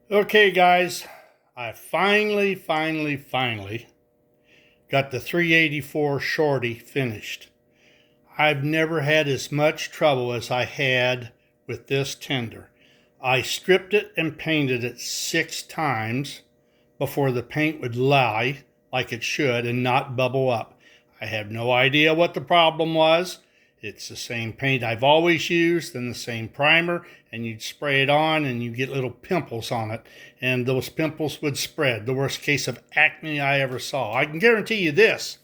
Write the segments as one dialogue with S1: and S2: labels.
S1: Okay, guys, I finally got the 384 Shorty finished. I've never had as much trouble as I had with this tender. I stripped it and painted it 6 times before the paint would lie like it should and not bubble up. I have no idea what the problem was. It's the same paint I've always used and the same primer, and you'd spray it on and you get little pimples on it, and those pimples would spread. The worst case of acne I ever saw. I can guarantee you this.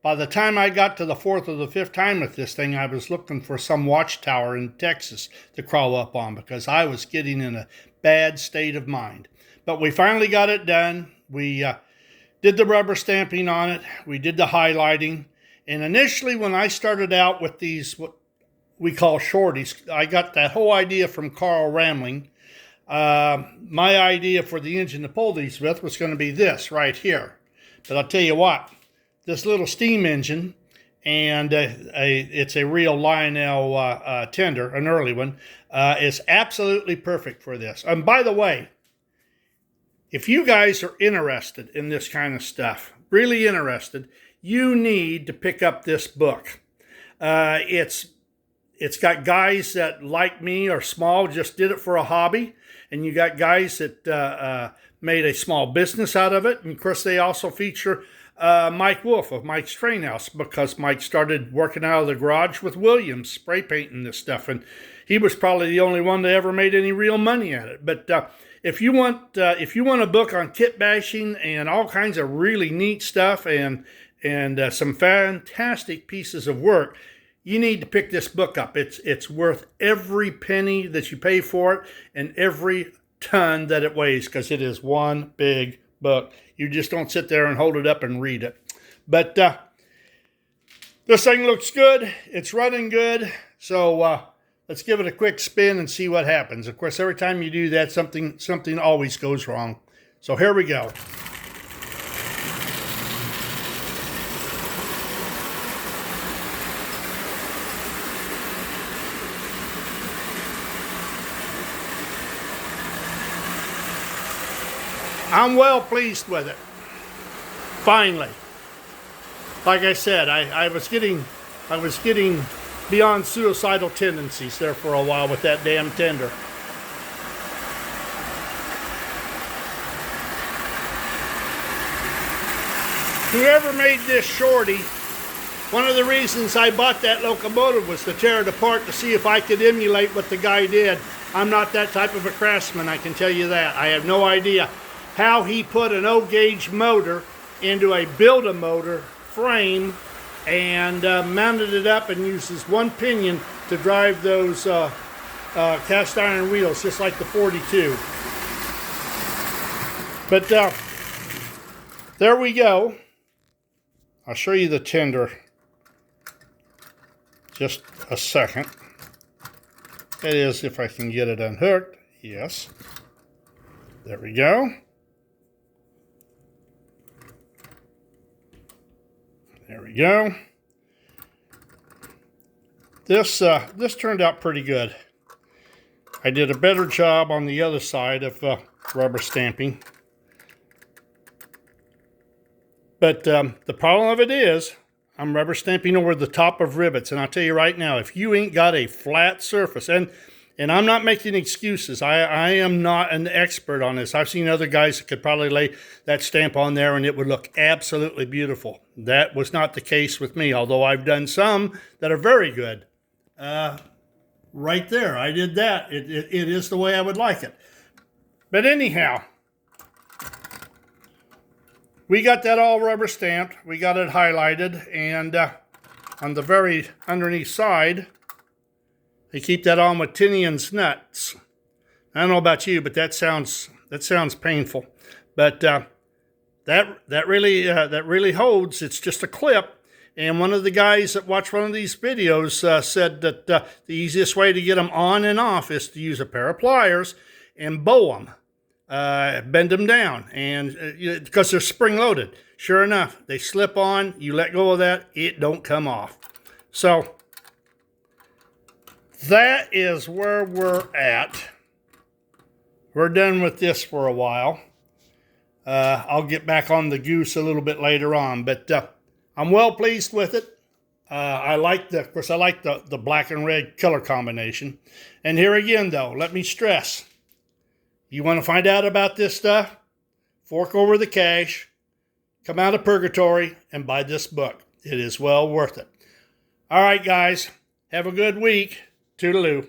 S1: By the time I got to the 4th or the 5th time with this thing, I was looking for some watchtower in Texas to crawl up on because I was getting in a bad state of mind. But we finally got it done. We did the rubber stamping on it. We did the highlighting. And initially, when I started out with these, what we call shorties, I got that whole idea from Carl Ramling. My idea for the engine to pull these with was going to be this right here. But I'll tell you what, this little steam engine, and it's a real Lionel tender, an early one, is absolutely perfect for this. And by the way, if you guys are interested in this kind of stuff, really interested, you need to pick up this book. It's got guys that, like me, are small, just did it for a hobby. And you got guys that made a small business out of it. And of course, they also feature Mike Wolf of Mike's Train House, because Mike started working out of the garage with Williams, spray painting this stuff. And he was probably the only one that ever made any real money at it. But if you want a book on kit bashing and all kinds of really neat stuff and some fantastic pieces of work, you need to pick this book up. It's worth every penny that you pay for it and every ton that it weighs, because it is one big book. You just don't sit there and hold it up and read it. But this thing looks good. It's running good. So let's give it a quick spin and see what happens. Of course, every time you do that, something always goes wrong. So here we go. I'm well pleased with it. Finally. Like I said, I was getting beyond suicidal tendencies there for a while with that damn tender. Whoever made this shorty, one of the reasons I bought that locomotive was to tear it apart to see if I could emulate what the guy did. I'm not that type of a craftsman, I can tell you that. I have no idea how he put an O-gauge motor into a Build-A-Motor frame and mounted it up and uses one pinion to drive those cast iron wheels, just like the 42. But there we go. I'll show you the tender just a second. That is, if I can get it unhooked. Yes. There we go. There we go. This turned out pretty good. I did a better job on the other side of rubber stamping. But the problem of it is, I'm rubber stamping over the top of rivets. And I'll tell you right now, if you ain't got a flat surface, and I'm not making excuses. I am not an expert on this. I've seen other guys that could probably lay that stamp on there and it would look absolutely beautiful. That was not the case with me, although I've done some that are very good. Right there, I did that. It is the way I would like it. But anyhow, we got that all rubber stamped. We got it highlighted, and on the very underneath side, they keep that on with Tinian's nuts. I don't know about you, but that sounds painful. But that really holds. It's just a clip. And one of the guys that watched one of these videos said that the easiest way to get them on and off is to use a pair of pliers and bow them, bend them down, and because they're spring loaded. Sure enough, they slip on. You let go of that, it don't come off. So that is where we're at we're done with this for a while. I'll get back on the goose a little bit later on, but I'm well pleased with it. I like the black and red color combination. And here again, though, let me stress, you want to find out about this stuff? Fork over the cash, come out of purgatory, and buy this book. It is well worth it. All right, guys, have a good week. Toodaloo.